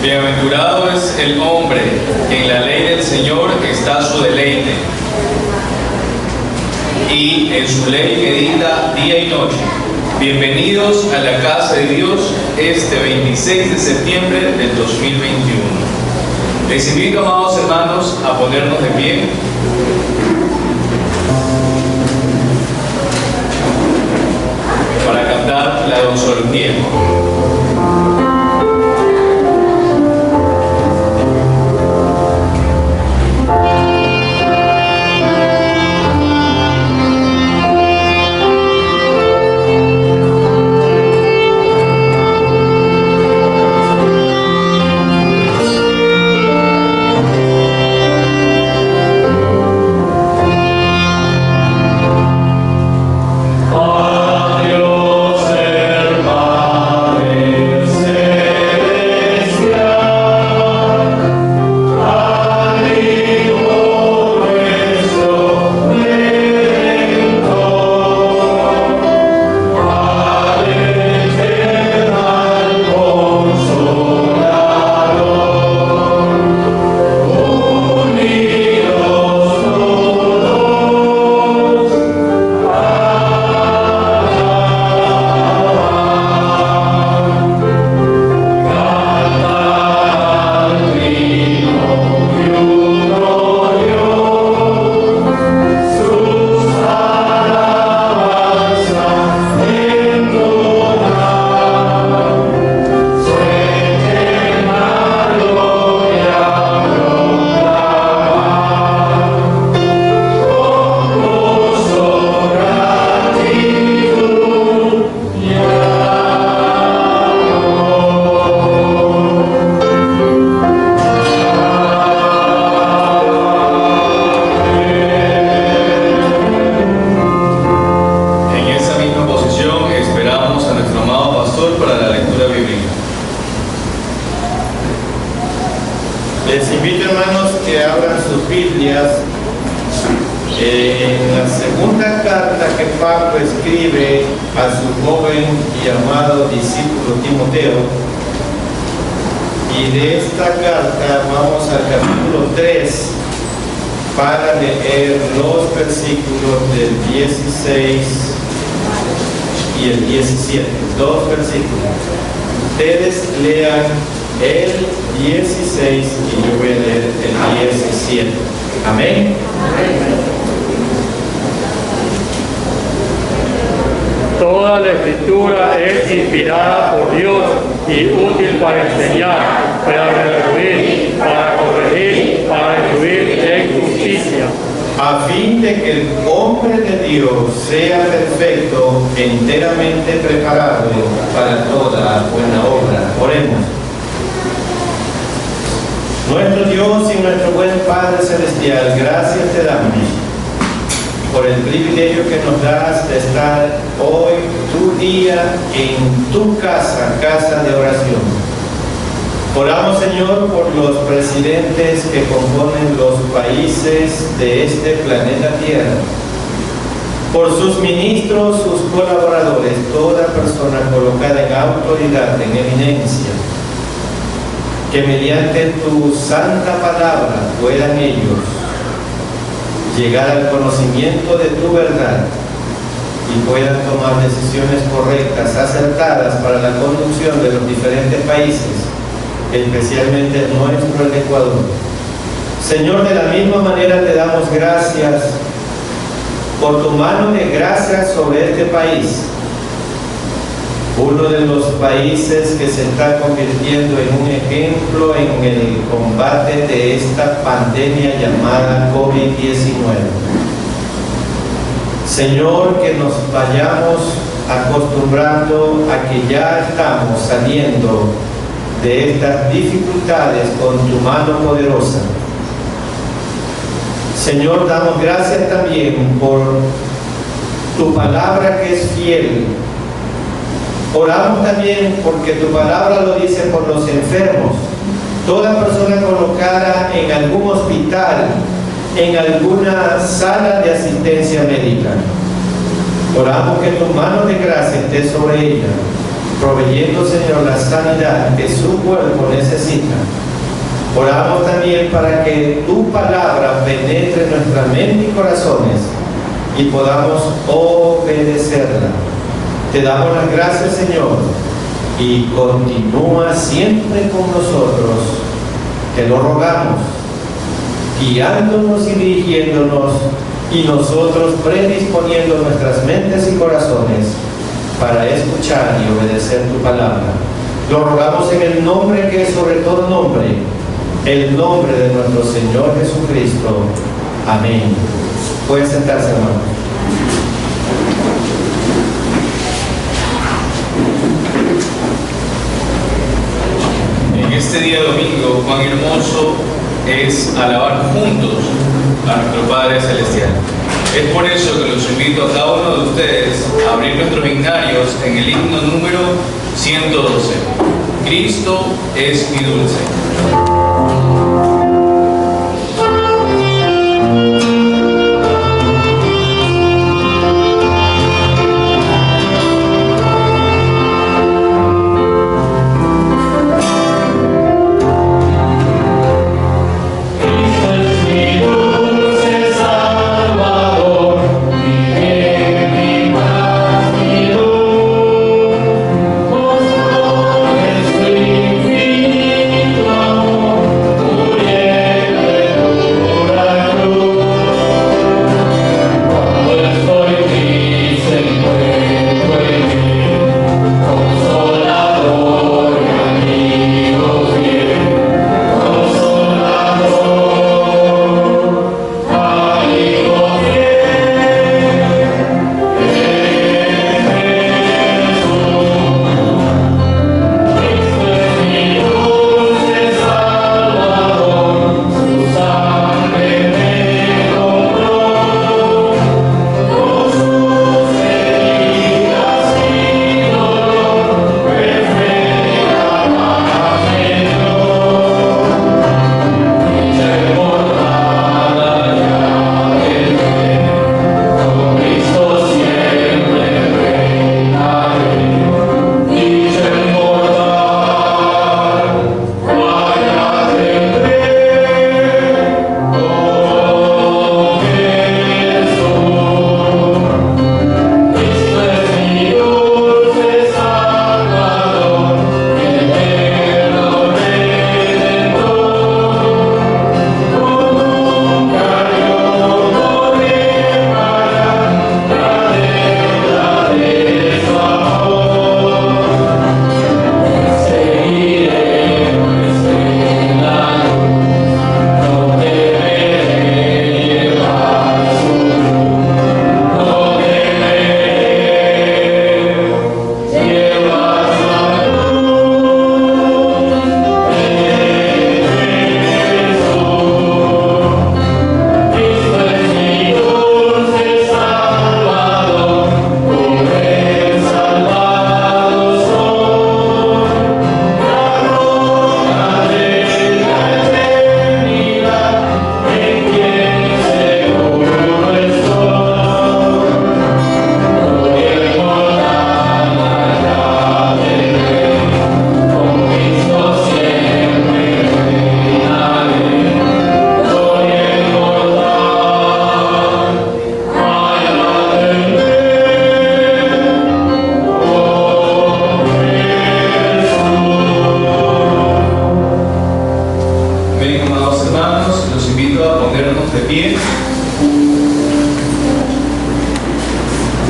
Bienaventurado es el hombre que en la ley del Señor está su deleite, y en su ley medita día y noche. Bienvenidos a la casa de Dios este 26 de septiembre del 2021. Les invito, amados hermanos, a ponernos de pie para cantar la doxología. Les invito, hermanos, que abran sus Biblias en la segunda carta que Pablo escribe a su joven y amado discípulo Timoteo. Y de esta carta vamos al capítulo 3 para leer los versículos del 16 y el 17. Dos versículos. Ustedes lean el 16 y yo voy a leer el 17. Amén. Toda la Escritura es inspirada por Dios y útil para enseñar, para redarguir, para corregir, para instruir en justicia, A fin de que el hombre de Dios sea perfecto, enteramente preparado para toda buena obra. Oremos. Nuestro Dios y nuestro buen Padre Celestial, gracias te damos por el privilegio que nos das de estar hoy, tu día, en tu casa de oración. Oramos, Señor, por los presidentes que componen los países de este planeta Tierra, por sus ministros, sus colaboradores, toda persona colocada en autoridad, en eminencia, que mediante tu santa palabra puedan ellos llegar al conocimiento de tu verdad y puedan tomar decisiones correctas, acertadas para la conducción de los diferentes países, especialmente el nuestro, el Ecuador. Señor, de la misma manera te damos gracias por tu mano de gracia sobre este país, uno de los países que se está convirtiendo en un ejemplo en el combate de esta pandemia llamada COVID-19. Señor, que nos vayamos acostumbrando a que ya estamos saliendo de estas dificultades con tu mano poderosa. Señor, damos gracias también por tu palabra que es fiel. Oramos también porque tu palabra lo dice por los enfermos. Toda persona colocada en algún hospital, en alguna sala de asistencia médica. Oramos que tu mano de gracia esté sobre ella proveyendo, Señor, la sanidad que su cuerpo necesita. Oramos también para que tu palabra penetre en nuestra mente y corazones y podamos obedecerla. Te damos las gracias, Señor, y continúa siempre con nosotros. Te lo rogamos, guiándonos y dirigiéndonos, y nosotros predisponiendo nuestras mentes y corazones para escuchar y obedecer tu palabra. Lo rogamos en el nombre que es sobre todo nombre, el nombre de nuestro Señor Jesucristo. Amén. Pueden sentarse, hermanos. En este día domingo, cuán hermoso es alabar juntos a nuestro Padre Celestial. Es por eso que los invito a cada uno de ustedes a abrir nuestros himnarios en el himno número 112. Cristo es mi dulce.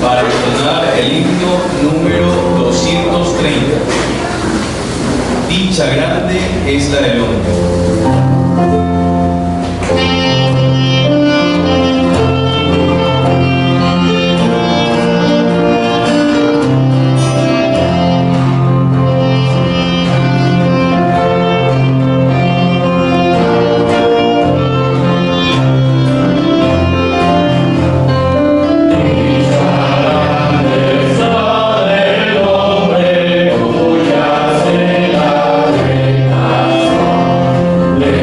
para entonar el himno número 230. Dicha grande es la del hombre. Le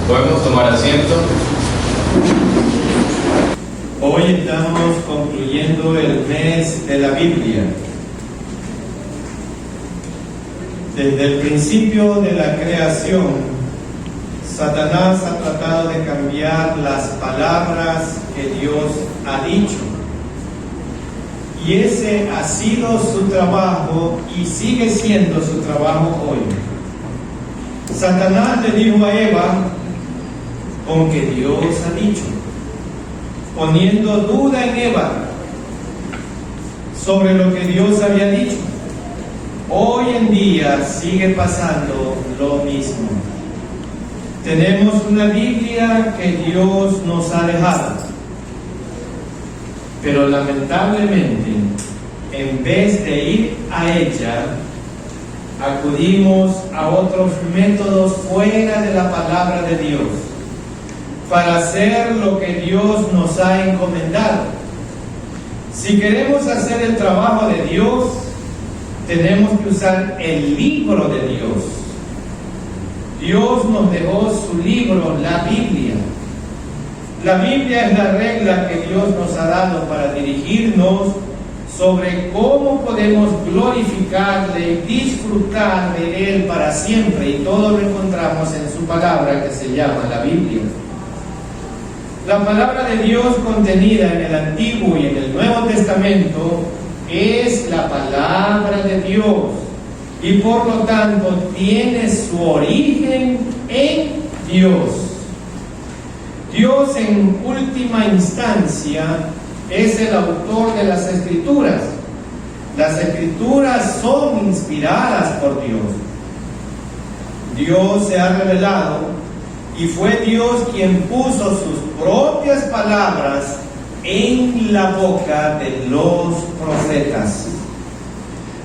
Podemos tomar asiento. Hoy estamos concluyendo el mes de la Biblia. Desde el principio de la creación, Satanás ha tratado de cambiar las palabras que Dios ha dicho. Y ese ha sido su trabajo y sigue siendo su trabajo hoy. Satanás le dijo a Eva, con que Dios ha dicho, poniendo duda en Eva sobre lo que Dios había dicho. Hoy en día sigue pasando lo mismo. Tenemos una Biblia que Dios nos ha dejado, pero lamentablemente, en vez de ir a ella, acudimos a otros métodos fuera de la palabra de Dios para hacer lo que Dios nos ha encomendado. Si queremos hacer el trabajo de Dios, tenemos que usar el libro de Dios. Dios nos dejó su libro, la Biblia. La Biblia es la regla que Dios nos ha dado para dirigirnos sobre cómo podemos glorificarle y disfrutar de Él para siempre. Y todo lo encontramos en su palabra que se llama la Biblia. La palabra de Dios contenida en el Antiguo y en el Nuevo Testamento es la palabra de Dios y por lo tanto tiene su origen en Dios. Dios en última instancia es el autor de las Escrituras. Las Escrituras son inspiradas por Dios. Dios se ha revelado y fue Dios quien puso sus propias palabras en la boca de los profetas.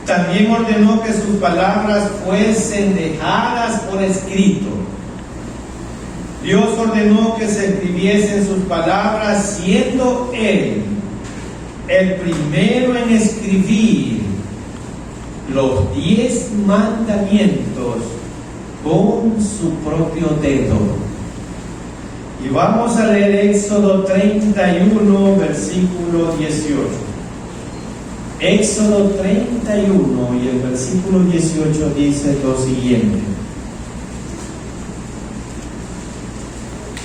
También ordenó que sus palabras fuesen dejadas por escrito. Dios ordenó que se escribiesen sus palabras, siendo Él el primero en escribir los 10 mandamientos con su propio dedo. Y vamos a leer Éxodo 31, versículo 18. Éxodo 31 y el versículo 18 dice lo siguiente.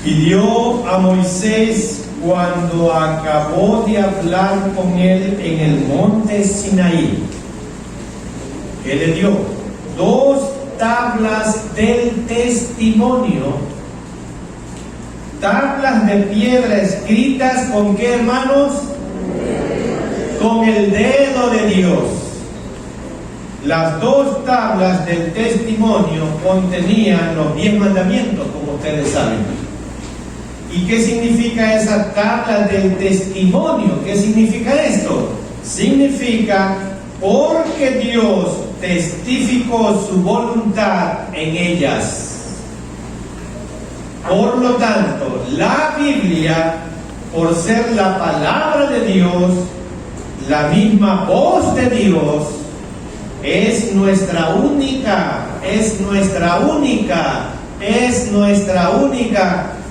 Pidió a Moisés cuando acabó de hablar con él en el monte Sinaí. Él le dio 2 tablas del testimonio, tablas de piedra escritas ¿con qué, hermanos? Con el dedo de Dios. Las 2 tablas del testimonio contenían los 10 mandamientos, como ustedes saben. ¿Y qué significa esa tabla del testimonio? ¿Qué significa esto? Significa porque Dios testificó su voluntad en ellas. Por lo tanto, la Biblia, por ser la palabra de Dios, la misma voz de Dios, es nuestra única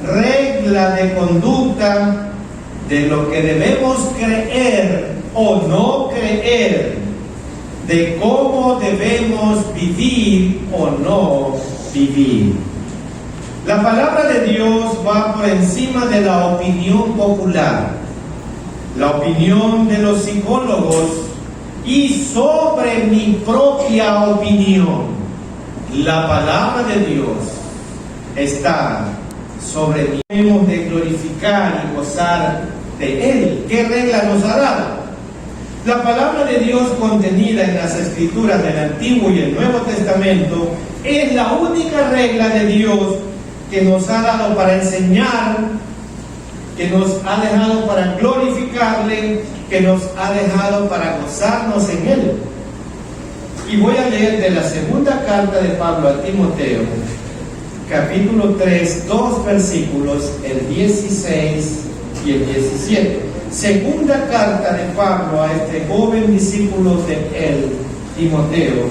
regla de conducta de lo que debemos creer o no creer, de cómo debemos vivir o no vivir. La palabra de Dios va por encima de la opinión popular, la opinión de los psicólogos y sobre mi propia opinión. La palabra de Dios está sobre mí. Debemos de glorificar y gozar de Él. ¿Qué regla nos ha dado? La palabra de Dios contenida en las Escrituras del Antiguo y el Nuevo Testamento es la única regla de Dios que nos ha dado para enseñar, que nos ha dejado para glorificarle, que nos ha dejado para gozarnos en Él. Y voy a leer de la segunda carta de Pablo a Timoteo, capítulo 3, 2 versículos, el 16 y el 17. Segunda carta de Pablo a este joven discípulo de él, Timoteo,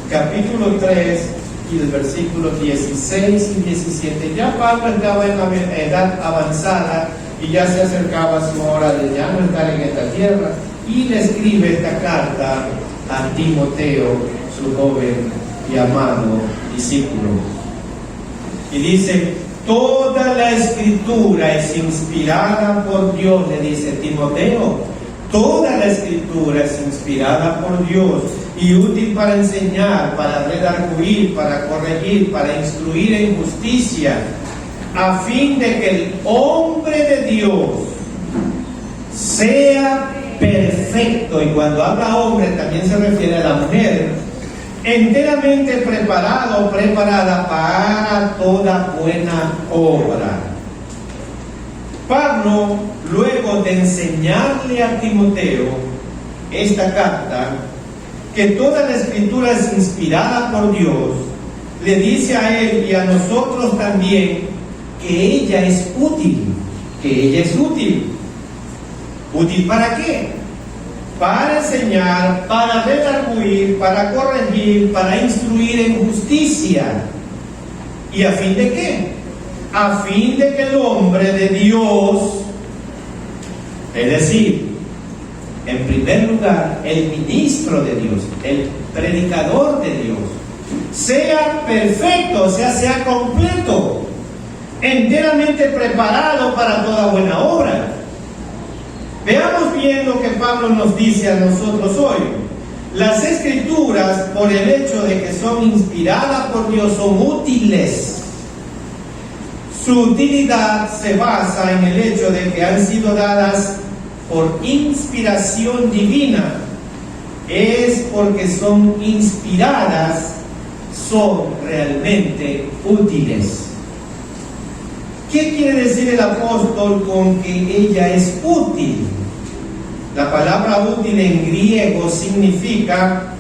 capítulo 3 y el versículo 16 y 17. Ya Pablo estaba en la edad avanzada y ya se acercaba a su hora de ya no estar en esta tierra, y le escribe esta carta a Timoteo, su joven y amado discípulo. Y dice: toda la escritura es inspirada por Dios, le dice Timoteo. Toda la escritura es inspirada por Dios y útil para enseñar, para redarguir, para corregir, para instruir en justicia, a fin de que el hombre de Dios sea perfecto. Y cuando habla hombre también se refiere a la mujer, enteramente preparado o preparada para toda buena obra. Pablo, luego de enseñarle a Timoteo esta carta, que toda la escritura es inspirada por Dios, le dice a él y a nosotros también que ella es útil. Que ella es útil. ¿Útil para qué? Para enseñar, para redarguir, para corregir, para instruir en justicia. ¿Y a fin de qué? A fin de que el hombre de Dios, es decir, en primer lugar, el ministro de Dios, el predicador de Dios, sea perfecto, o sea completo, enteramente preparado para toda buena obra. Veamos bien lo que Pablo nos dice a nosotros hoy. Las escrituras, por el hecho de que son inspiradas por Dios, son útiles. Su utilidad se basa en el hecho de que han sido dadas por inspiración divina. Es porque son inspiradas, son realmente útiles. ¿Qué quiere decir el apóstol con que ella es útil? La palabra útil en griego significa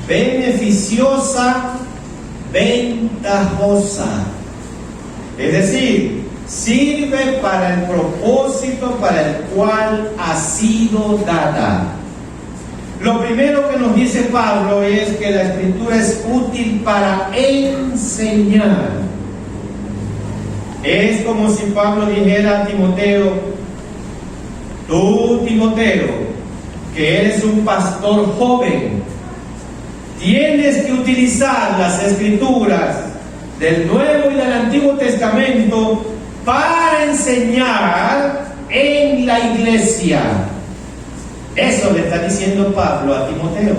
beneficiosa, ventajosa. Es decir, sirve para el propósito para el cual ha sido dada. Lo primero que nos dice Pablo es que la escritura es útil para enseñar. Es como si Pablo dijera a Timoteo: tú, Timoteo, que eres un pastor joven, tienes que utilizar las escrituras del Nuevo y del Antiguo Testamento para enseñar en la iglesia. Eso le está diciendo Pablo a Timoteo.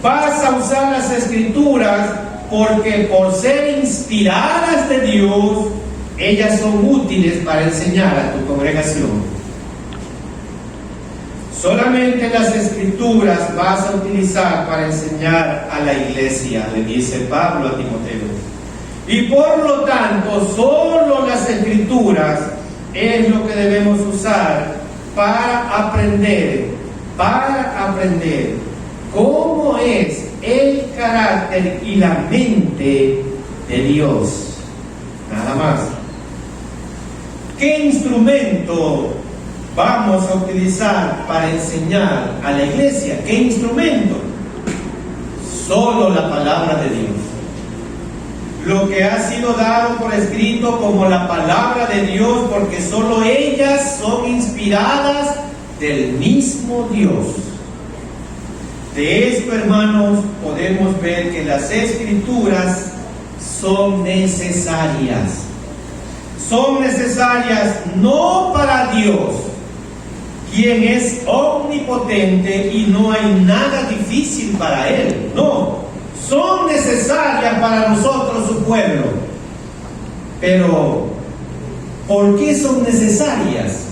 Vas a usar las escrituras porque por ser inspiradas de Dios, ellas son útiles para enseñar a tu congregación. Solamente las escrituras vas a utilizar para enseñar a la iglesia, le dice Pablo a Timoteo. Y por lo tanto, solo las escrituras es lo que debemos usar para aprender cómo es el carácter y la mente de Dios. Nada más. ¿Qué instrumento vamos a utilizar para enseñar a la iglesia? ¿Qué instrumento? Solo la palabra de Dios. Lo que ha sido dado por escrito como la palabra de Dios, porque solo ellas son inspiradas del mismo Dios. De esto, hermanos, podemos ver que las escrituras son necesarias. Son necesarias no para Dios, quien es omnipotente y no hay nada difícil para Él. No, son necesarias para nosotros, su pueblo. Pero, ¿por qué son necesarias?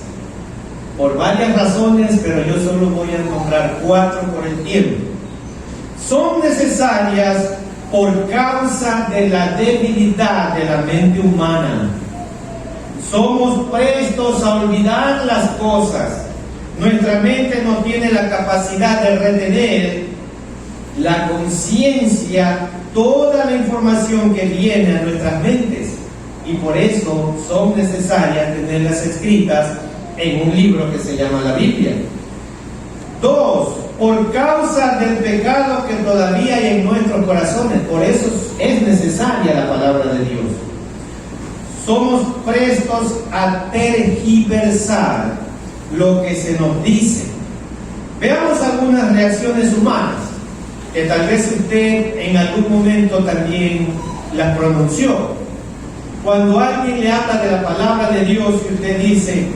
Por varias razones, pero yo solo voy a nombrar 4 por el tiempo. Son necesarias por causa de la debilidad de la mente humana. Somos prestos a olvidar las cosas. Nuestra mente no tiene la capacidad de retener la conciencia, toda la información que viene a nuestras mentes. Y por eso son necesarias tenerlas escritas en un libro que se llama la Biblia. 2, por causa del pecado que todavía hay en nuestros corazones. Por eso es necesaria la palabra de Dios. Somos prestos a tergiversar lo que se nos dice. Veamos algunas reacciones humanas, que tal vez usted en algún momento también las pronunció. Cuando alguien le habla de la palabra de Dios y usted dice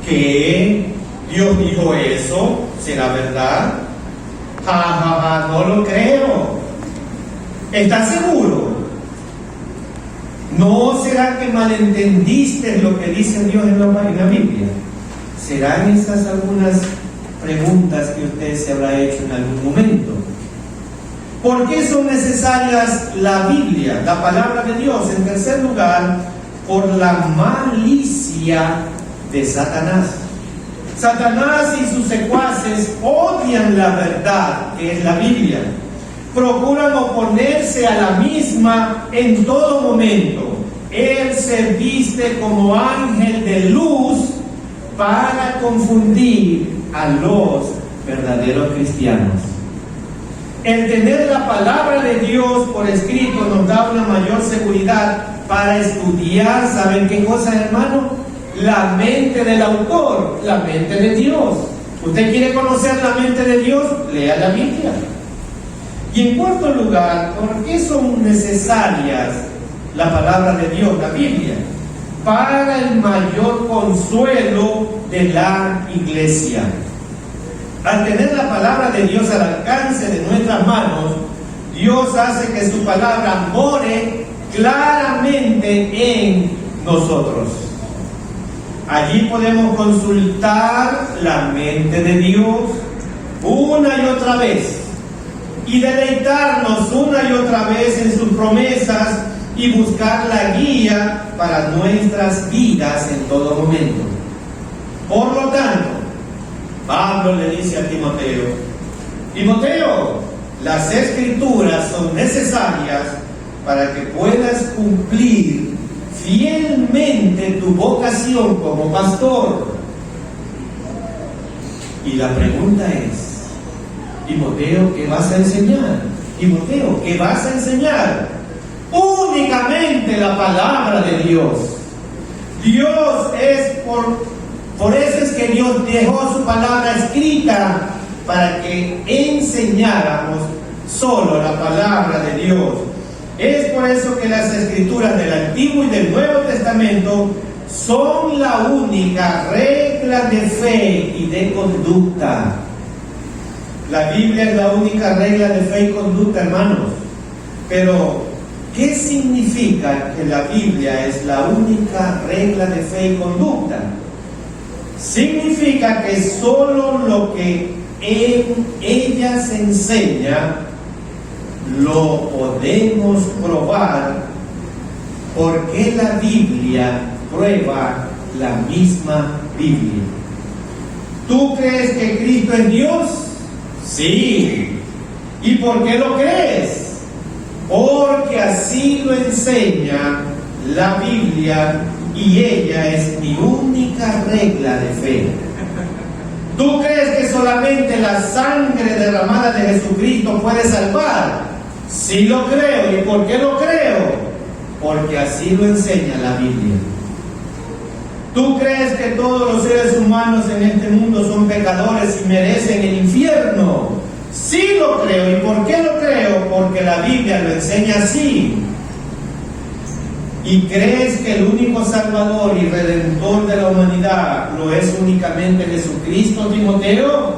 que Dios dijo eso, ¿será verdad? No lo creo. ¿Estás seguro? ¿No será que malentendiste lo que dice Dios en la Biblia? ¿Serán esas algunas preguntas que usted se habrá hecho en algún momento? ¿Por qué son necesarias la Biblia, la palabra de Dios? En tercer lugar, por la malicia de Satanás. Satanás y sus secuaces odian la verdad, que es la Biblia. Procuran oponerse a la misma en todo momento. Él se viste como ángel de luz para confundir a los verdaderos cristianos. El tener la palabra de Dios por escrito nos da una mayor seguridad para estudiar, ¿saben qué cosa, hermano? La mente del autor, la mente de Dios. ¿Usted quiere conocer la mente de Dios? Lea la Biblia. Y en cuarto lugar, ¿por qué son necesarias la palabra de Dios, la Biblia? Para el mayor consuelo de la iglesia. Al tener la palabra de Dios al alcance de nuestras manos, Dios hace que su palabra more claramente en nosotros. Allí podemos consultar la mente de Dios una y otra vez y deleitarnos una y otra vez en sus promesas y buscar la guía para nuestras vidas en todo momento. Por lo tanto, Pablo le dice a Timoteo: Timoteo, las Escrituras son necesarias para que puedas cumplir fielmente tu vocación como pastor. Y la pregunta es: Timoteo, ¿qué vas a enseñar? Timoteo, ¿qué vas a enseñar? Únicamente la palabra de Dios. Dios es por eso es que Dios dejó su palabra escrita, para que enseñáramos solo la palabra de Dios. Es por eso que las Escrituras del Antiguo y del Nuevo Testamento son la única regla de fe y de conducta. La Biblia es la única regla de fe y conducta, hermanos. Pero, ¿qué significa que la Biblia es la única regla de fe y conducta? Significa que solo lo que en ella se enseña lo podemos probar, porque la Biblia prueba la misma Biblia. ¿Tú crees que Cristo es Dios? Sí. ¿Y por qué lo crees? Porque así lo enseña la Biblia, y ella es mi única regla de fe. ¿Tú crees que solamente la sangre derramada de Jesucristo puede salvar? Sí lo creo. ¿Y por qué lo creo? Porque así lo enseña la Biblia. ¿Tú crees que todos los seres humanos en este mundo son pecadores y merecen el infierno? Sí lo creo. ¿Y por qué lo creo? Porque la Biblia lo enseña así. ¿Y crees que el único Salvador y Redentor de la humanidad lo es únicamente Jesucristo, Timoteo?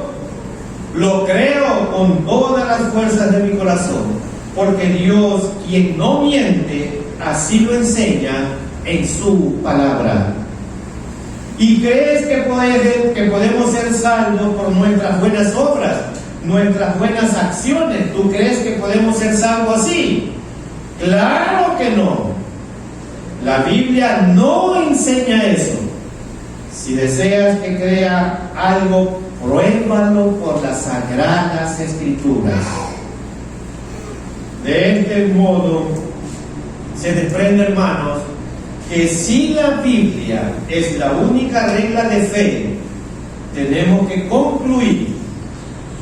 Lo creo con todas las fuerzas de mi corazón, porque Dios, quien no miente, así lo enseña en su palabra. ¿Y crees que podemos ser salvos por nuestras buenas obras, nuestras buenas acciones? ¿Tú crees que podemos ser salvos así? ¡Claro que no! La Biblia no enseña eso. Si deseas que crea algo, pruébalo por las Sagradas Escrituras. De este modo, se desprende, hermanos, que si la Biblia es la única regla de fe, tenemos que concluir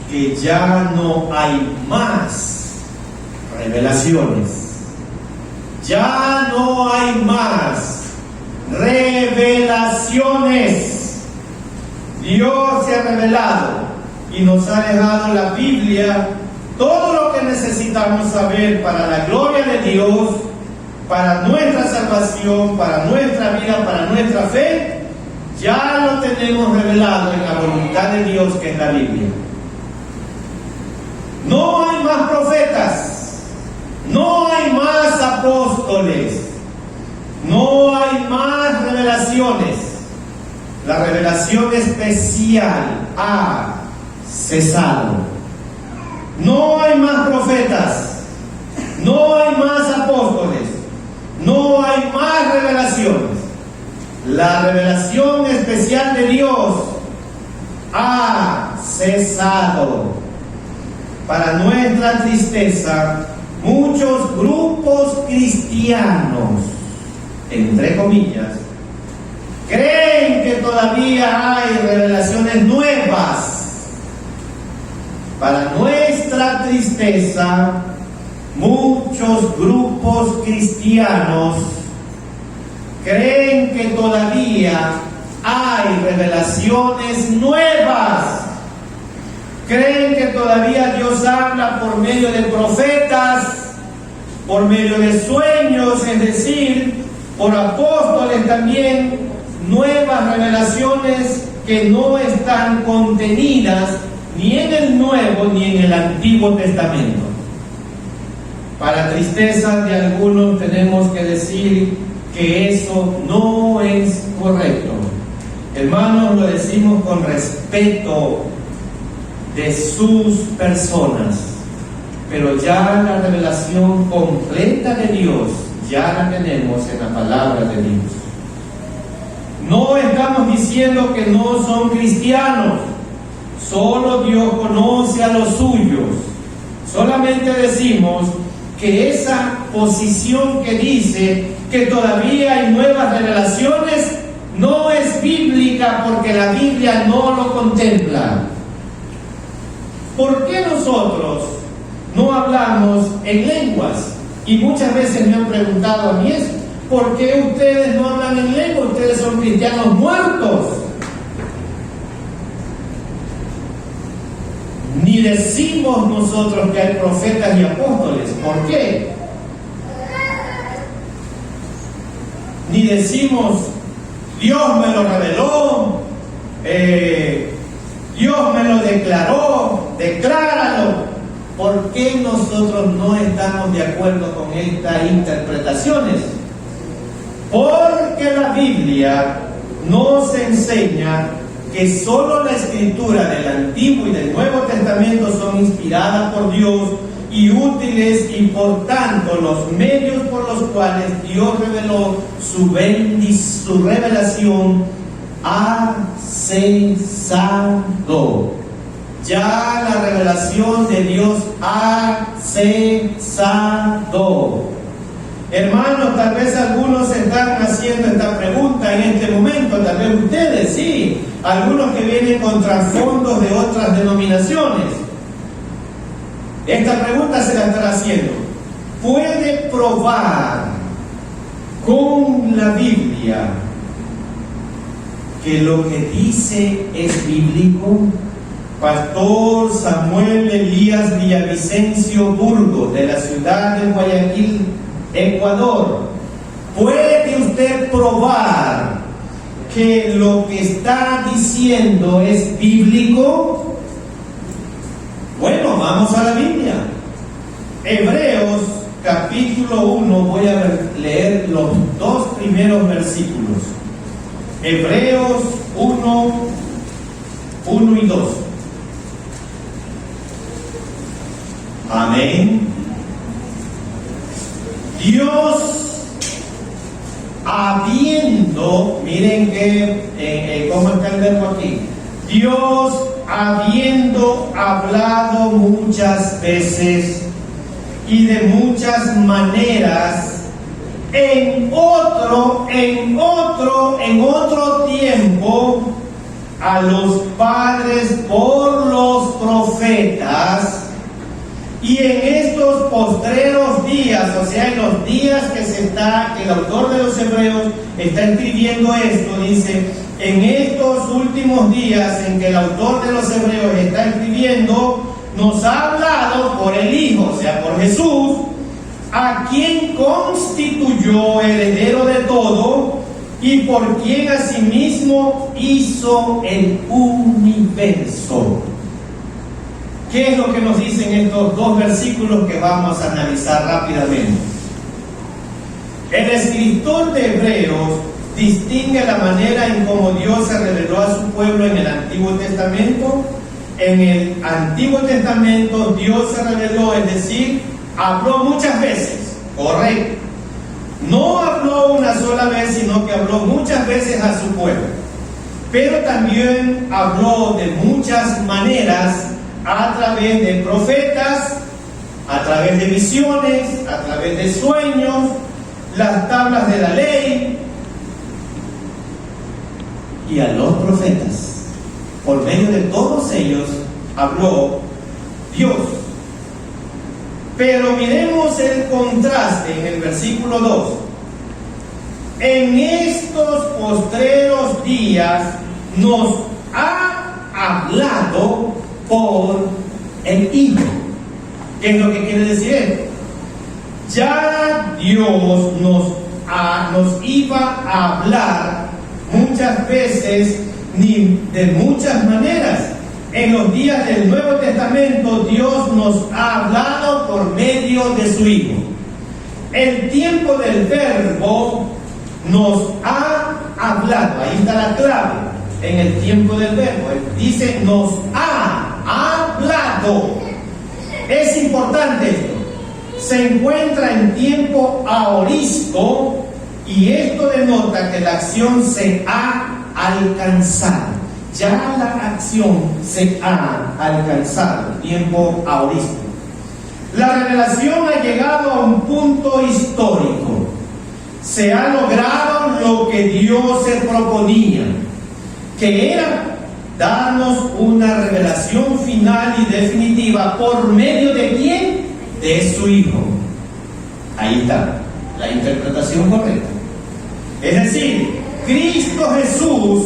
que ya no hay más revelaciones. Ya no hay más revelaciones. Dios se ha revelado y nos ha dejado la Biblia, todo lo que necesitamos saber para la gloria de Dios, para nuestra salvación, para nuestra vida, para nuestra fe. Ya lo tenemos revelado en la voluntad de Dios, que es la Biblia. No hay más profetas, no hay más apóstoles, no hay más revelaciones. La revelación especial ha cesado. No hay más profetas, no hay más apóstoles, no hay más revelaciones. La revelación especial de Dios ha cesado. Para nuestra tristeza, muchos grupos cristianos, entre comillas, creen que todavía hay revelaciones nuevas. Para nuestra tristeza, muchos grupos cristianos creen que todavía hay revelaciones nuevas. Creen que todavía Dios habla por medio de profetas, por medio de sueños, es decir, por apóstoles también, nuevas revelaciones que no están contenidas ni en el Nuevo ni en el Antiguo Testamento. Para tristeza de algunos tenemos que decir que eso no es correcto. Hermanos, lo decimos con respeto de sus personas, pero ya la revelación completa de Dios ya la tenemos en la palabra de Dios. No estamos diciendo que no son cristianos, solo Dios conoce a los suyos. Solamente decimos que esa posición que dice que todavía hay nuevas revelaciones no es bíblica, porque la Biblia no lo contempla. ¿Por qué nosotros no hablamos en lenguas? Y muchas veces me han preguntado a mí eso. ¿Por qué ustedes no hablan en lengua? Ustedes son cristianos muertos. Ni decimos nosotros que hay profetas y apóstoles. ¿Por qué? Ni decimos, Dios me lo reveló, Dios me lo declaró, decláralo. ¿Por qué nosotros no estamos de acuerdo con estas interpretaciones? Porque la Biblia nos enseña que solo la escritura del Antiguo y del Nuevo Testamento son inspiradas por Dios y útiles, y por tanto los medios por los cuales Dios reveló su revelación ha cesado. Ya la revelación de Dios ha cesado. Hermanos, tal vez algunos están haciendo esta pregunta en este momento, tal vez ustedes sí, algunos que vienen con trasfondos de otras denominaciones. Esta pregunta se la estará haciendo. ¿Puede probar con la Biblia que lo que dice es bíblico? Pastor Samuel Elías Villavicencio Burgo, de la ciudad de Guayaquil, Ecuador, ¿puede usted probar que lo que está diciendo es bíblico? Bueno, vamos a la Biblia. Hebreos capítulo 1, voy a leer los dos primeros versículos. Hebreos 1 y 2. Amén. Dios, habiendo, miren que, ¿cómo está el verbo aquí? Dios, habiendo hablado muchas veces y de muchas maneras, en otro tiempo, a los padres por los profetas, profetas, y en estos postreros días, o sea, en los días que el autor de los Hebreos está escribiendo esto, dice, en estos últimos días en que el autor de los Hebreos está escribiendo, nos ha hablado por el Hijo, o sea, por Jesús, a quien constituyó heredero de todo y por quien asimismo hizo el universo. ¿Qué es lo que nos dicen estos dos versículos que vamos a analizar rápidamente? El escritor de Hebreos distingue la manera en cómo Dios se reveló a su pueblo en el Antiguo Testamento. En el Antiguo Testamento Dios se reveló, es decir, habló muchas veces, correcto. No habló una sola vez, sino que habló muchas veces a su pueblo. Pero también habló de muchas maneras, a través de profetas, a través de visiones, a través de sueños, las tablas de la ley, y a los profetas. Por medio de todos ellos habló Dios. Pero miremos el contraste en el versículo 2. En estos postreros días nos ha hablado por el Hijo. ¿Qué es lo que quiere decir esto? Ya Dios nos iba a hablar muchas veces, ni de muchas maneras. En los días del Nuevo Testamento Dios nos ha hablado por medio de su Hijo. El tiempo del Verbo nos ha hablado. Ahí está la clave, en el tiempo del Verbo. Dice nos ha hablado. Es importante esto. Se encuentra en tiempo aoristo y esto denota que la acción se ha alcanzado. Ya la acción se ha alcanzado, tiempo aoristo. La revelación ha llegado a un punto histórico. Se ha logrado lo que Dios se proponía, que era darnos una revelación final y definitiva por medio de ¿quién? De su Hijo. Ahí está la interpretación correcta. Es decir, Cristo Jesús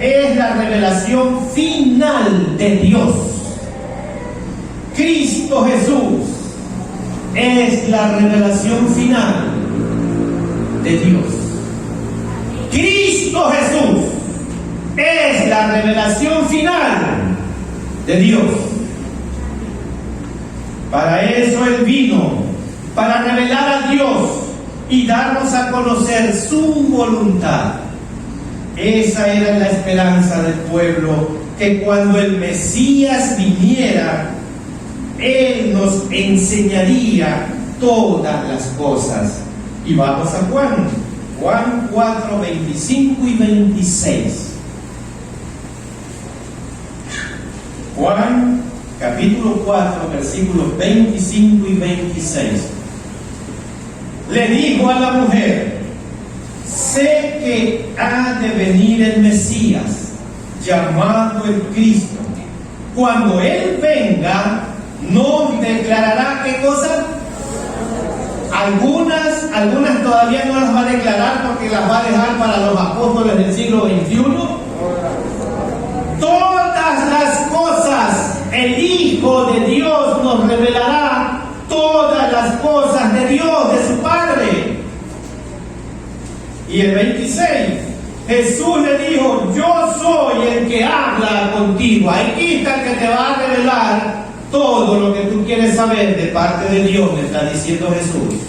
es la revelación final de Dios. Cristo Jesús es la revelación final de Dios. Cristo Jesús es la revelación final de Dios. Para eso Él vino, para revelar a Dios y darnos a conocer su voluntad. Esa era la esperanza del pueblo, que cuando el Mesías viniera, Él nos enseñaría todas las cosas. Y vamos a Juan 4, 25 y 26. Juan capítulo 4, versículos 25 y 26. Le dijo a la mujer: sé que ha de venir el Mesías, llamado el Cristo. Cuando Él venga, nos declarará ¿qué cosa? Algunas todavía no las va a declarar porque las va a dejar para los apóstoles del siglo XXI. Todas las cosas, el Hijo de Dios nos revelará todas las cosas de Dios, de su Padre. Y el 26, Jesús le dijo: yo soy el que habla contigo. Aquí está el que te va a revelar todo lo que tú quieres saber de parte de Dios, le está diciendo Jesús.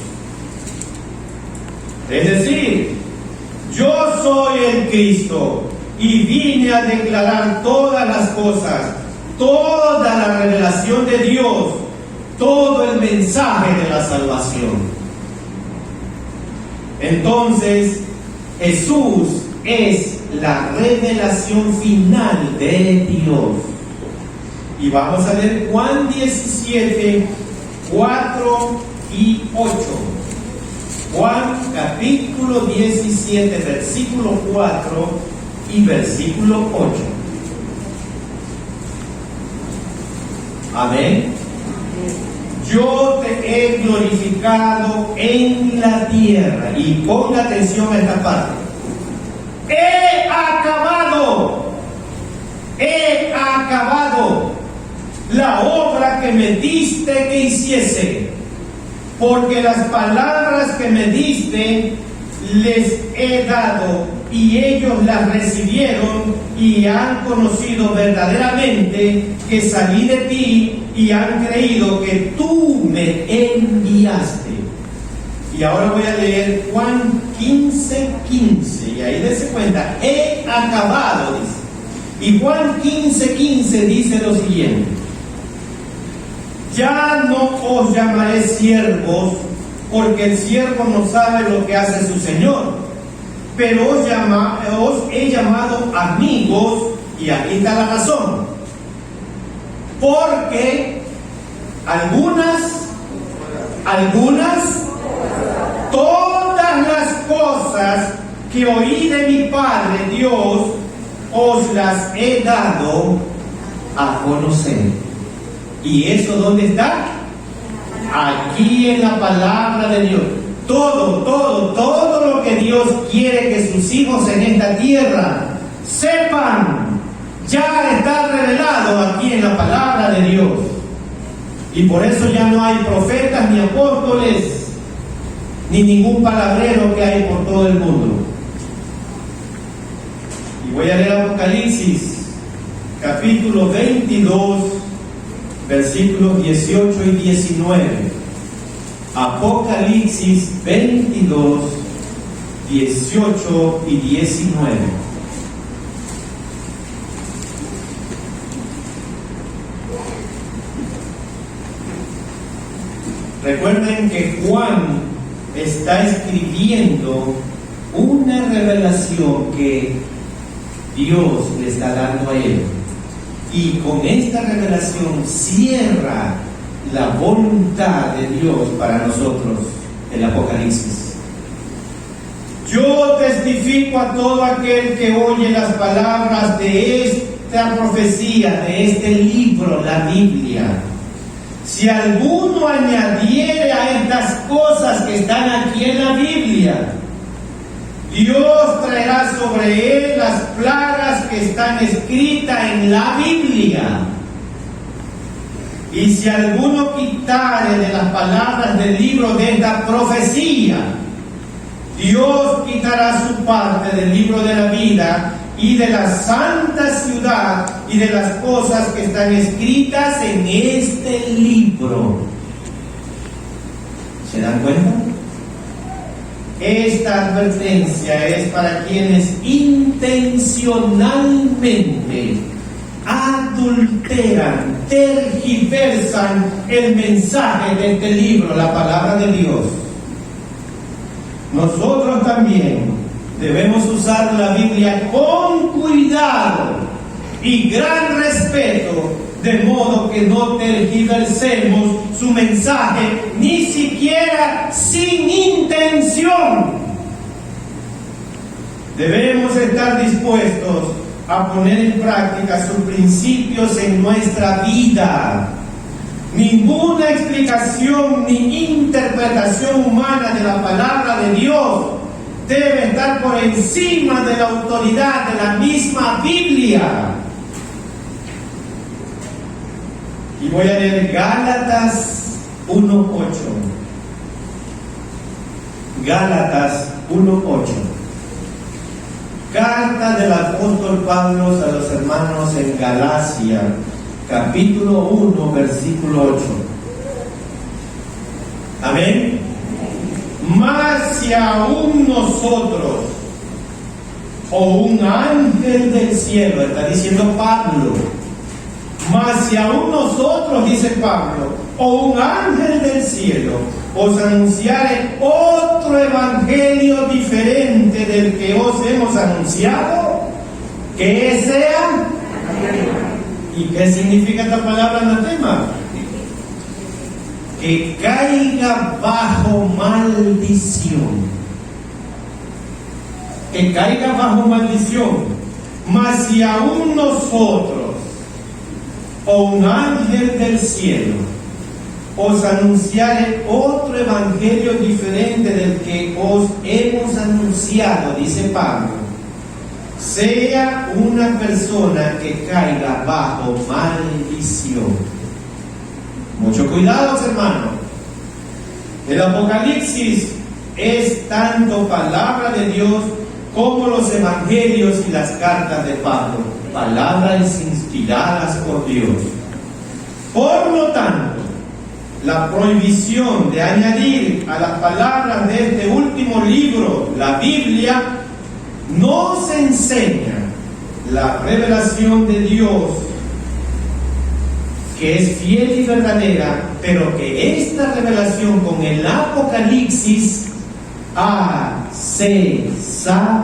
Es decir, yo soy el Cristo y vine a declarar todas las cosas, toda la revelación de Dios, todo el mensaje de la salvación. Entonces, Jesús es la revelación final de Dios. Y vamos a leer Juan 17, 4 y 8. Juan capítulo 17, versículo 4 y versículo 8. Amén. Yo te he glorificado en la tierra. Y ponga atención a esta parte. He acabado la obra que me diste que hiciese, porque las palabras que me diste les he dado, y ellos las recibieron y han conocido verdaderamente que salí de ti, y han creído que tú me enviaste. Y ahora voy a leer Juan 15:15, y ahí dése cuenta, he acabado, dice. Y Juan 15:15 dice lo siguiente: ya no os llamaré siervos, porque el siervo no sabe lo que hace su señor, pero os he llamado amigos, y aquí está la razón. Porque todas las cosas que oí de mi Padre Dios os las he dado a conocer. ¿Y eso dónde está? Aquí en la palabra de Dios. Todo lo que Dios quiere que sus hijos en esta tierra sepan, ya está revelado aquí en la palabra de Dios. Y por eso ya no hay profetas ni apóstoles, ni ningún palabrero que hay por todo el mundo. Y voy a leer Apocalipsis, capítulo 22, versículos 18 y 19. Apocalipsis 22, 18 y 19. Recuerden que Juan está escribiendo una revelación que Dios le está dando a él. Y con esta revelación cierra la voluntad de Dios para nosotros, el Apocalipsis. Yo testifico a todo aquel que oye las palabras de esta profecía, de este libro, la Biblia. Si alguno añadiere a estas cosas que están aquí en la Biblia, Dios traerá sobre él las plagas que están escritas en la Biblia. Y si alguno quitare de las palabras del libro de esta profecía, Dios quitará su parte del libro de la vida y de la santa ciudad y de las cosas que están escritas en este libro. ¿Se dan cuenta? Esta advertencia es para quienes intencionalmente adulteran, tergiversan el mensaje de este libro, la palabra de Dios. Nosotros también debemos usar la Biblia con cuidado y gran respeto, de modo que no tergiversemos su mensaje, ni siquiera sin intención. Debemos estar dispuestos a poner en práctica sus principios en nuestra vida. Ninguna explicación ni interpretación humana de la palabra de Dios debe estar por encima de la autoridad de la misma Biblia. Y voy a leer Gálatas 1:8. Gálatas 1:8. Carta del apóstol Pablo a los hermanos en Galacia, capítulo 1, versículo 8. Amén. Mas si aún nosotros, o un ángel del cielo, está diciendo Pablo, mas si aún nosotros, dice Pablo, o un ángel del cielo, os anunciare otro evangelio diferente del que os hemos anunciado, que sea. ¿Y qué significa esta palabra anatema? Que caiga bajo maldición. Que caiga bajo maldición. Mas si aún nosotros, o un ángel del cielo os anunciare otro evangelio diferente del que os hemos anunciado, dice Pablo, sea una persona que caiga bajo maldición. Mucho cuidado, hermanos. El Apocalipsis es tanto palabra de Dios como los evangelios y las cartas de Pablo, palabras inspiradas por Dios. Por lo tanto, la prohibición de añadir a las palabras de este último libro, la Biblia, nos enseña la revelación de Dios, que es fiel y verdadera, pero que esta revelación con el Apocalipsis ha cesado.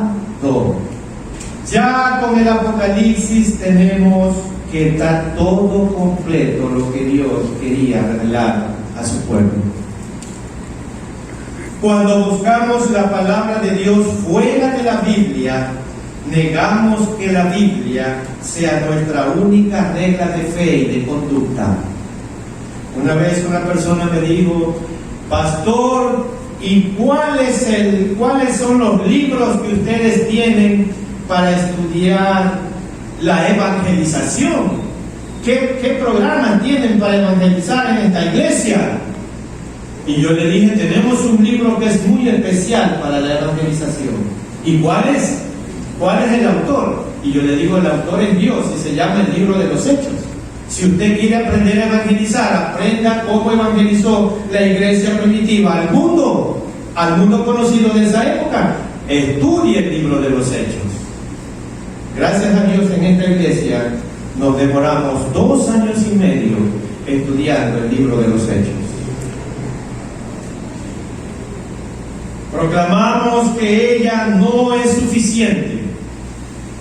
Ya con el Apocalipsis tenemos que está todo completo lo que Dios quería revelar a su pueblo. Cuando buscamos la palabra de Dios fuera de la Biblia, negamos que la Biblia sea nuestra única regla de fe y de conducta. Una vez una persona me dijo: pastor, ¿y cuáles son los libros que ustedes tienen para estudiar la evangelización? ¿Qué programas tienen para evangelizar en esta iglesia? Y yo le dije: tenemos un libro que es muy especial para la evangelización. ¿Y cuál es? ¿Cuál es el autor? Y yo le digo: el autor es Dios y se llama el libro de los Hechos. Si usted quiere aprender a evangelizar, aprenda cómo evangelizó la iglesia primitiva al mundo conocido de esa época. Estudie el libro de los Hechos. Gracias a Dios, en esta iglesia nos demoramos 2 años y medio estudiando el libro de los Hechos. Proclamamos que ella no es suficiente,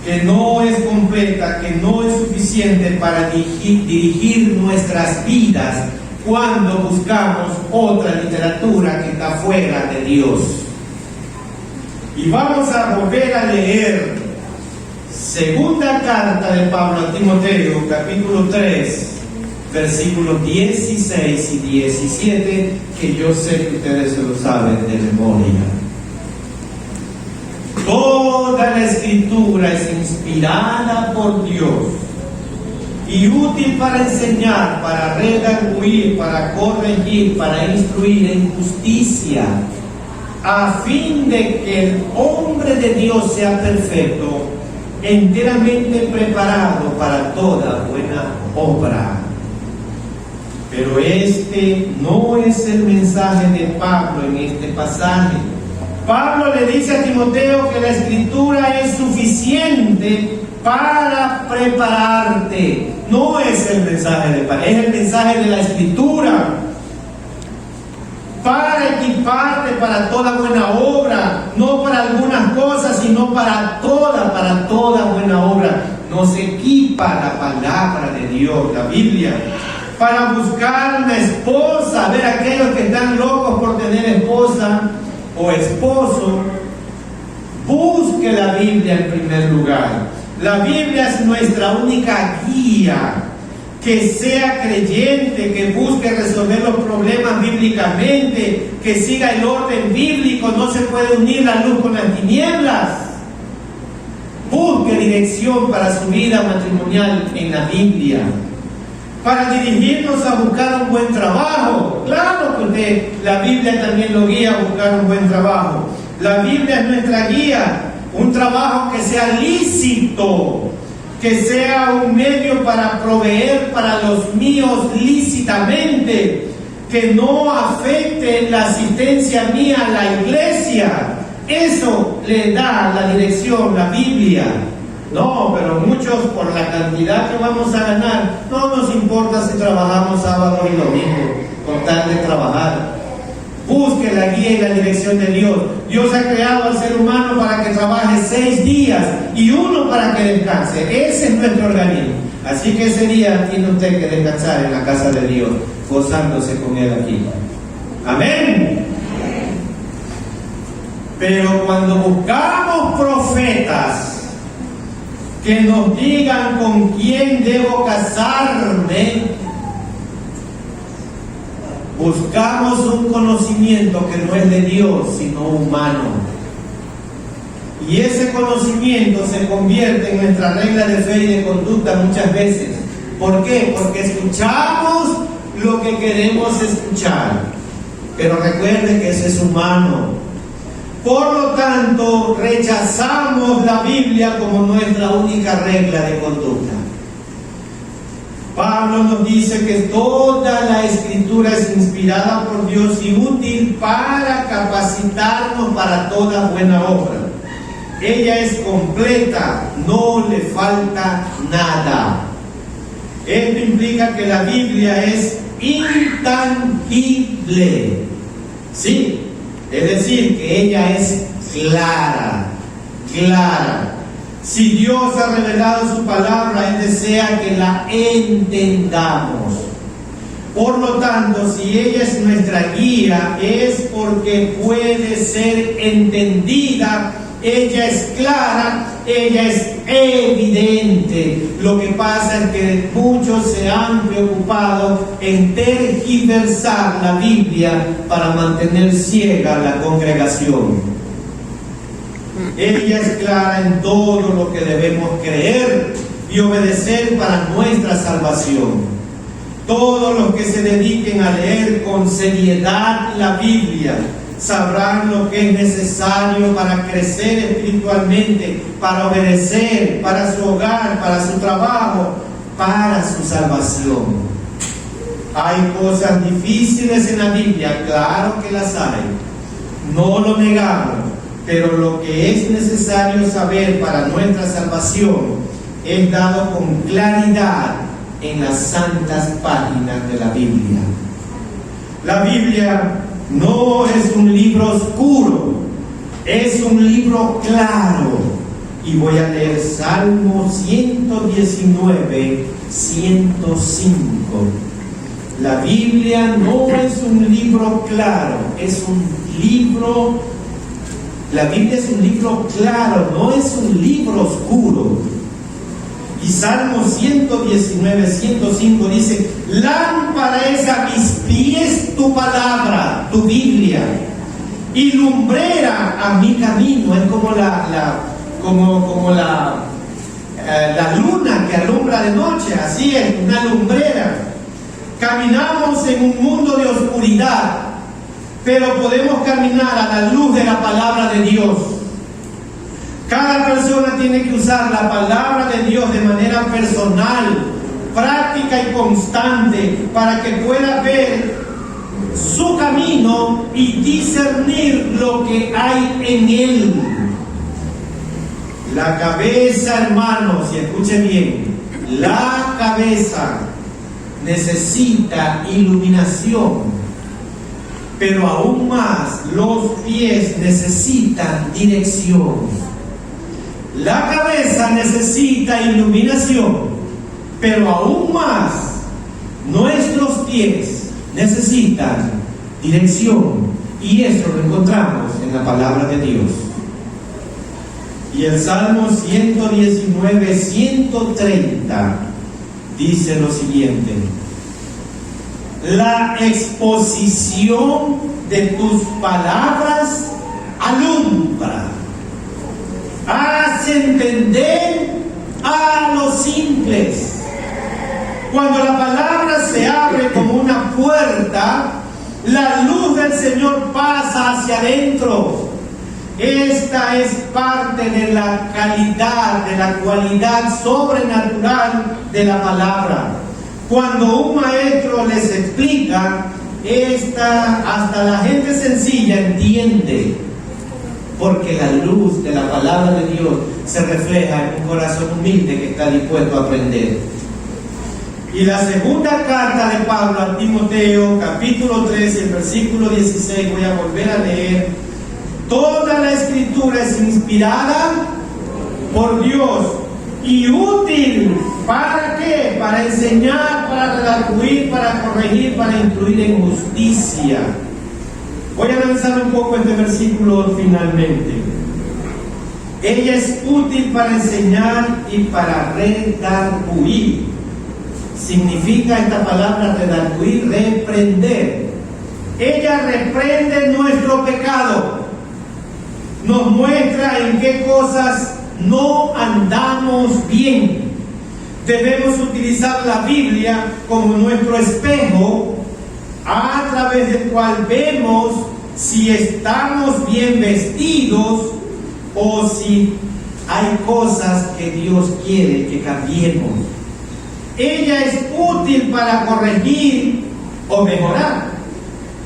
que no es completa, que no es suficiente para dirigir nuestras vidas cuando buscamos otra literatura que está fuera de Dios. Y vamos a volver a leer segunda carta de Pablo a Timoteo, capítulo 3, versículos 16 y 17, que yo sé que ustedes se lo saben de memoria. Toda la escritura es inspirada por Dios y útil para enseñar, para redarguir, para corregir, para instruir en justicia, a fin de que el hombre de Dios sea perfecto, enteramente preparado para toda buena obra. Pero este no es el mensaje de Pablo en este pasaje. Pablo le dice a Timoteo que la escritura es suficiente para prepararte. No es el mensaje de Pablo, es el mensaje de la escritura. Para equiparte para toda buena obra, no para algunas cosas, sino para toda buena obra. Nos equipa la palabra de Dios, la Biblia, para buscar una esposa. Ver a aquellos que están locos por tener esposa o esposo, busque la Biblia en primer lugar. La Biblia es nuestra única guía. Que sea creyente, que busque resolver los problemas bíblicamente, que siga el orden bíblico. No se puede unir la luz con las tinieblas. Busque dirección para su vida matrimonial en la Biblia, para dirigirnos a buscar un buen trabajo. Claro que la Biblia también lo guía a buscar un buen trabajo. La Biblia es nuestra guía, un trabajo que sea lícito, que sea un medio para proveer para los míos lícitamente, que no afecte la asistencia mía a la iglesia. Eso le da la dirección, la Biblia. No, pero muchos, por la cantidad que vamos a ganar, no nos importa si trabajamos sábado y domingo, con tal de trabajar. Busque la guía y la dirección de Dios. Dios ha creado al ser humano para que trabaje 6 días y 1 para que descanse. Ese es nuestro organismo. Así que ese día tiene usted que descansar en la casa de Dios, gozándose con Él aquí. Amén. Pero cuando buscamos profetas que nos digan con quién debo casarme, buscamos un conocimiento que no es de Dios, sino humano. Y ese conocimiento se convierte en nuestra regla de fe y de conducta muchas veces. ¿Por qué? Porque escuchamos lo que queremos escuchar. Pero recuerde que ese es humano. Por lo tanto, rechazamos la Biblia como nuestra única regla de conducta. Pablo nos dice que toda la Escritura es inspirada por Dios y útil para capacitarnos para toda buena obra. Ella es completa, no le falta nada. Esto implica que la Biblia es intangible. Sí, es decir, que ella es clara. Si Dios ha revelado su palabra, Él desea que la entendamos. Por lo tanto, si ella es nuestra guía, es porque puede ser entendida. Ella es clara, ella es evidente. Lo que pasa es que muchos se han preocupado en tergiversar la Biblia para mantener ciega la congregación. Ella es clara en todo lo que debemos creer y obedecer para nuestra salvación. Todos los que se dediquen a leer con seriedad la Biblia sabrán lo que es necesario para crecer espiritualmente, para obedecer, para su hogar, para su trabajo, para su salvación. Hay cosas difíciles en la Biblia, claro que las hay, no lo negamos, pero lo que es necesario saber para nuestra salvación es dado con claridad en las santas páginas de la Biblia. La Biblia no es un libro oscuro, es un libro claro. Y voy a leer Salmo 119, 105. La Biblia no es un libro claro, es un libro. La Biblia es un libro claro, no es un libro oscuro. Y Salmo 119, 105 dice: lámpara es a mis pies tu palabra, tu Biblia, y lumbrera a mi camino. Es como la luna que alumbra de noche, así es, una lumbrera. Caminamos en un mundo de oscuridad, pero podemos caminar a la luz de la palabra de Dios. Cada persona tiene que usar la palabra de Dios de manera personal, práctica y constante, para que pueda ver su camino y discernir lo que hay en él. La cabeza, hermanos, y escuchen bien, la cabeza necesita iluminación, pero aún más los pies necesitan dirección. La cabeza necesita iluminación, pero aún más nuestros pies necesitan dirección, y eso lo encontramos en la palabra de Dios. Y el Salmo 119, 130 dice lo siguiente: la exposición de tus palabras alumbra, hace entender a los simples. Cuando la palabra se abre como una puerta, la luz del Señor pasa hacia adentro. Esta es parte de la calidad, de la cualidad sobrenatural de la palabra. Cuando un maestro les explica, hasta la gente sencilla entiende, porque la luz de la palabra de Dios se refleja en un corazón humilde que está dispuesto a aprender. Y la segunda carta de Pablo a Timoteo, capítulo 3, el versículo 16, voy a volver a leer: toda la Escritura es inspirada por Dios y útil. ¿Para qué? Para enseñar, para redarguir, para corregir, para instruir en justicia. Voy a analizar un poco este versículo finalmente. Ella es útil para enseñar y para redarguir. Significa esta palabra redarguir, reprender. Ella reprende nuestro pecado. Nos muestra en qué cosas no andamos bien. Debemos utilizar la Biblia como nuestro espejo a través del cual vemos si estamos bien vestidos o si hay cosas que Dios quiere que cambiemos. Ella es útil para corregir o mejorar.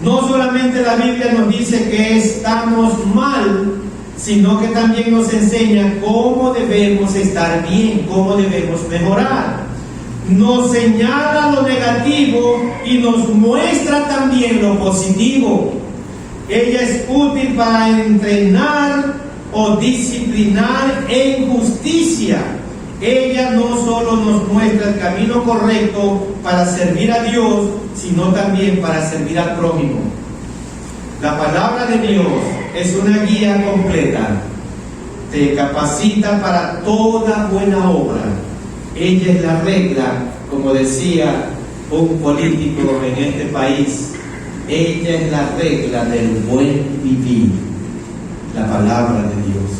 No solamente la Biblia nos dice que estamos mal, sino que también nos enseña cómo debemos estar bien, cómo debemos mejorar. Nos señala lo negativo y nos muestra también lo positivo. Ella es útil para entrenar o disciplinar en justicia. Ella no solo nos muestra el camino correcto para servir a Dios, sino también para servir al prójimo. La palabra de Dios es una guía completa. Te capacita para toda buena obra. Ella es la regla, como decía un político en este país. Ella es la regla del buen vivir. La palabra de Dios.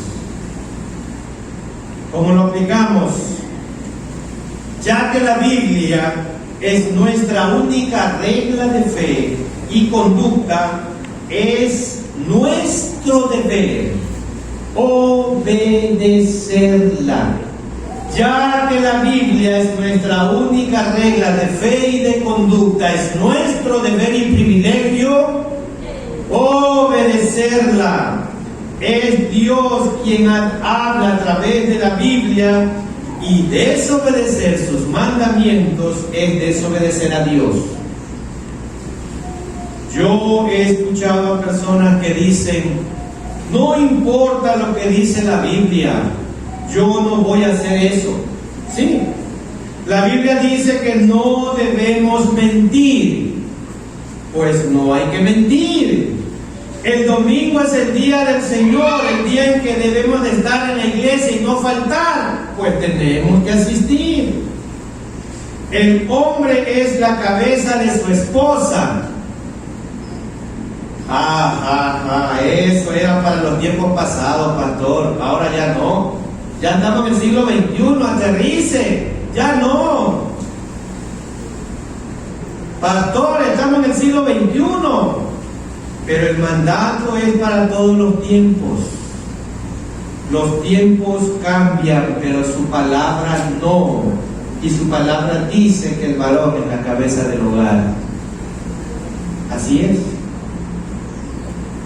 ¿Cómo lo aplicamos? Ya que la Biblia es nuestra única regla de fe y conducta, es nuestro deber obedecerla. Ya que la Biblia es nuestra única regla de fe y de conducta, es nuestro deber y privilegio obedecerla. Es Dios quien habla a través de la Biblia, y desobedecer sus mandamientos es desobedecer a Dios. Yo he escuchado a personas que dicen: no importa lo que dice la Biblia, yo no voy a hacer eso. Sí, la Biblia dice que no debemos mentir. Pues no hay que mentir. El domingo es el día del Señor, el día en que debemos de estar en la iglesia y no faltar. Pues tenemos que asistir. El hombre es la cabeza de su esposa. Eso era para los tiempos pasados, pastor. Ahora ya no. Ya estamos en el siglo XXI, aterrice. Ya no. Pastor, estamos en el siglo XXI. Pero el mandato es para todos los tiempos. Los tiempos cambian, pero su palabra no. Y su palabra dice que el varón es la cabeza del hogar. Así es.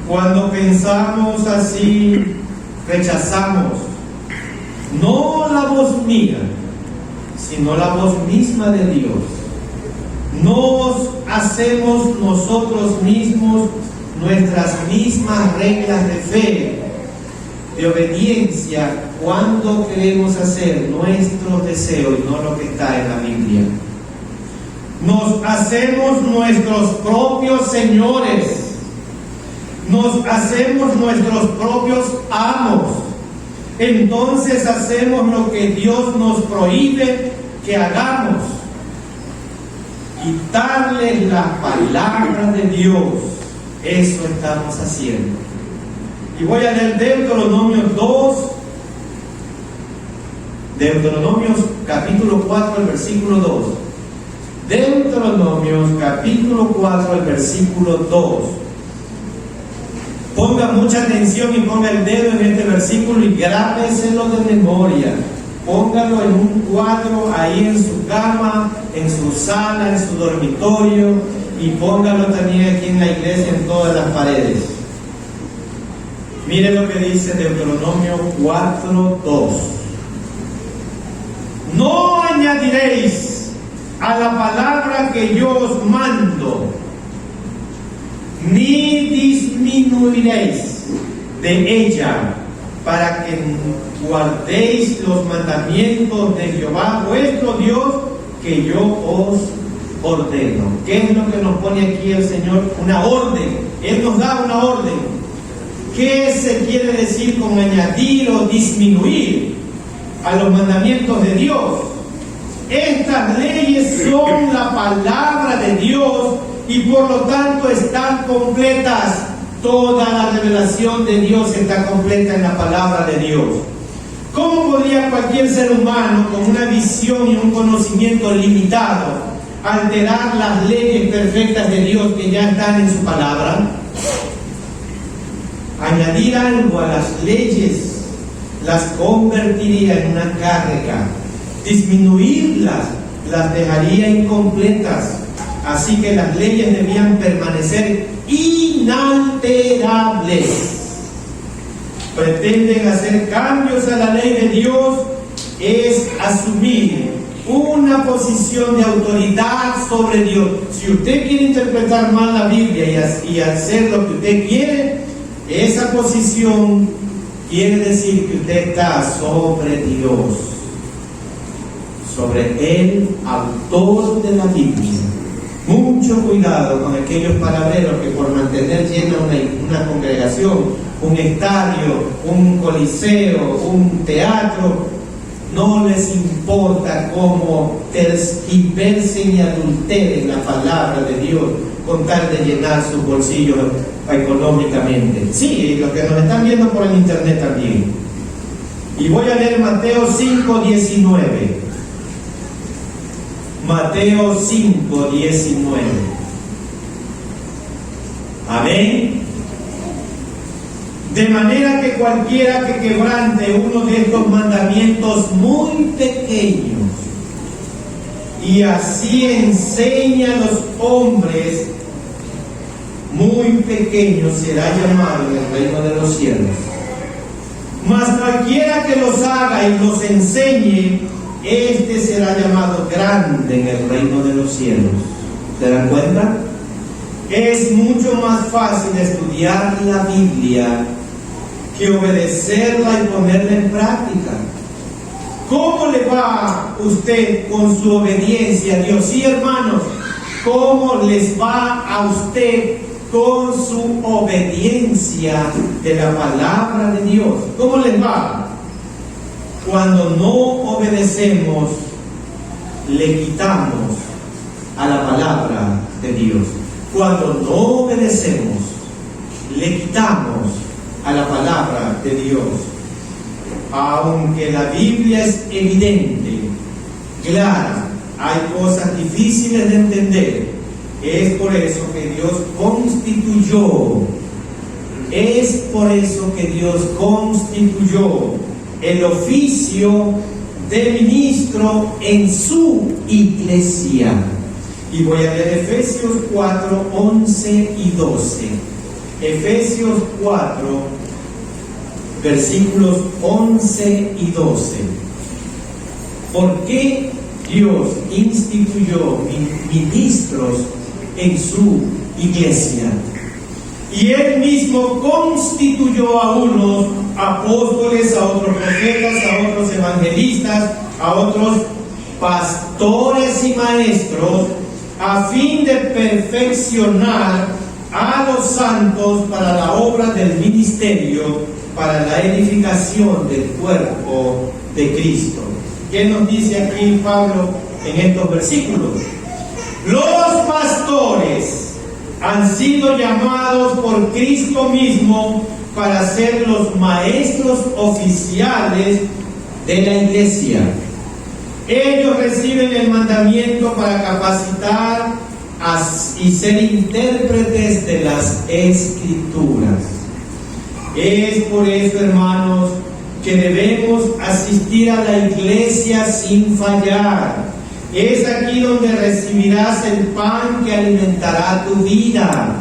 Cuando pensamos así, rechazamos no la voz mía, sino la voz misma de Dios. Nos hacemos nosotros mismos nuestras mismas reglas de fe, de obediencia, cuando queremos hacer nuestros deseos y no lo que está en la Biblia. Nos hacemos nuestros propios señores. Nos hacemos nuestros propios amos. Entonces hacemos lo que Dios nos prohíbe que hagamos. Quitarle la palabra de Dios. Eso estamos haciendo. Y voy a leer Deuteronomio 2, Deuteronomios capítulo 4, el versículo 2. Deuteronomios capítulo 4, el versículo 2. Ponga mucha atención y ponga el dedo en este versículo y grábeselo de memoria. Póngalo en un cuadro ahí en su cama, en su sala, en su dormitorio, y póngalo también aquí en la iglesia, en todas las paredes. Mire lo que dice Deuteronomio 4:2. No añadiréis a la palabra que yo os mando, ni disminuiréis de ella, para que guardéis los mandamientos de Jehová vuestro Dios, que yo os ordeno. ¿Qué es lo que nos pone aquí el Señor? Una orden. Él nos da una orden. ¿Qué se quiere decir con añadir o disminuir a los mandamientos de Dios? Estas leyes son la palabra de Dios y por lo tanto están completas. Toda la revelación de Dios está completa en la palabra de Dios. ¿Cómo podría cualquier ser humano con una visión y un conocimiento limitado alterar las leyes perfectas de Dios que ya están en su palabra? Añadir algo a las leyes las convertiría en una carga. Disminuirlas las dejaría incompletas. Así que las leyes debían permanecer inalterables. Pretenden hacer cambios a la ley de Dios, es asumir una posición de autoridad sobre Dios. Si usted quiere interpretar mal la Biblia y hacer lo que usted quiere, esa posición quiere decir que usted está sobre Dios, sobre el autor de la Biblia. Mucho cuidado con aquellos palabreros que por mantener llena una congregación, un estadio, un coliseo, un teatro, no les importa cómo tergiversen y adulteren la palabra de Dios con tal de llenar sus bolsillos económicamente. Sí, los que nos están viendo por el internet también. Y voy a leer Mateo 5:19. Mateo 5:19. Amén. De manera que cualquiera que quebrante uno de estos mandamientos muy pequeños y así enseña a los hombres muy pequeños será llamado en el reino de los cielos. Mas cualquiera que los haga y los enseñe, este será llamado grande en el reino de los cielos. ¿Se dan cuenta? Es mucho más fácil estudiar la Biblia que obedecerla y ponerla en práctica. ¿Cómo le va usted con su obediencia a Dios? Sí, hermanos, ¿cómo les va a usted con su obediencia de la palabra de Dios? ¿Cómo les va? Cuando no obedecemos, le quitamos a la palabra de Dios. Cuando no obedecemos, le quitamos a la palabra de Dios. Aunque la Biblia es evidente, clara, hay cosas difíciles de entender. Es por eso que Dios constituyó el oficio de ministro en su iglesia. Y voy a leer Efesios 4, 11 y 12. Efesios 4, versículos 11 y 12. ¿Por qué Dios instituyó ministros en su iglesia? Y Él mismo constituyó a unos apóstoles, a otros profetas, a otros evangelistas, a otros pastores y maestros, a fin de perfeccionar a los santos para la obra del ministerio, para la edificación del cuerpo de Cristo. ¿Qué nos dice aquí Pablo en estos versículos? Los pastores han sido llamados por Cristo mismo para ser los maestros oficiales de la iglesia. Ellos reciben el mandamiento para capacitar y ser intérpretes de las Escrituras. Es por eso, hermanos, que debemos asistir a la iglesia sin fallar. Es aquí donde recibirás el pan que alimentará tu vida.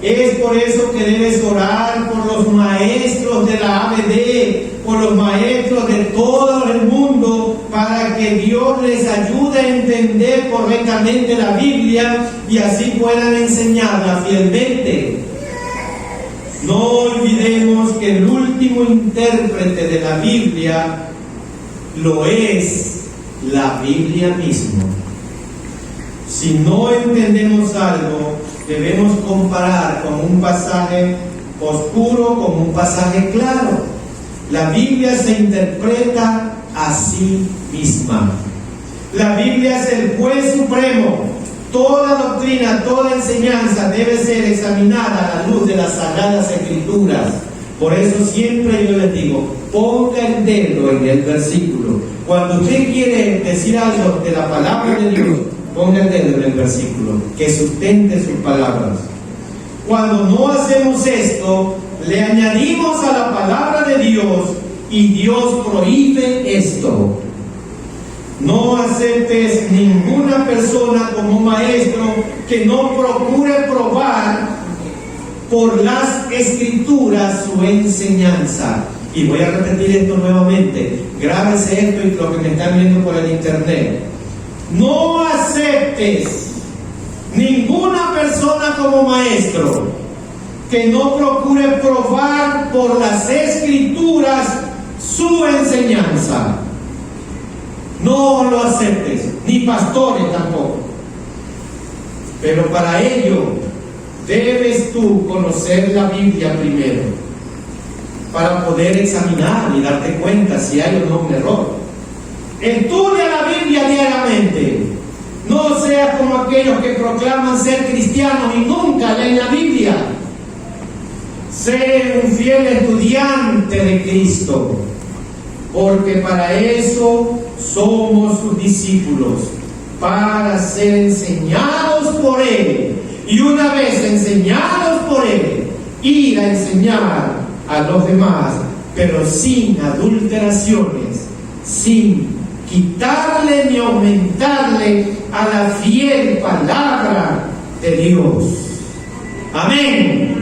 Es por eso que debes orar por los maestros de la ABD, por los maestros de todo el mundo, para que Dios les ayude a entender correctamente la Biblia y así puedan enseñarla fielmente. No olvidemos que el último intérprete de la Biblia lo es la Biblia misma. Si no entendemos algo, debemos comparar con un pasaje oscuro como un pasaje claro. La Biblia se interpreta a sí misma. La Biblia es el juez supremo. Toda doctrina, toda enseñanza debe ser examinada a la luz de las Sagradas Escrituras. Por eso siempre yo les digo, ponga el dedo en el versículo. Cuando usted quiere decir algo de la palabra de Dios, ponga el dedo en el versículo, que sustente sus palabras. Cuando no hacemos esto, le añadimos a la palabra de Dios y Dios prohíbe esto. No aceptes ninguna persona como maestro que no procure probar por las Escrituras su enseñanza. Y voy a repetir esto nuevamente. Grábese esto y lo que me están viendo por el internet. No aceptes ninguna persona como maestro que no procure probar por las Escrituras su enseñanza. No lo aceptes, ni pastores tampoco. Pero para ello debes tú conocer la Biblia primero, para poder examinar y darte cuenta si hay o no un error. Estudia la Biblia diariamente. No seas como aquellos que proclaman ser cristianos y nunca leen la Biblia. Sé un fiel estudiante de Cristo, porque para eso somos sus discípulos, para ser enseñados por Él, y una vez enseñados por Él, ir a enseñar a los demás, pero sin adulteraciones, sin quitarle ni aumentarle a la fiel palabra de Dios. Amén.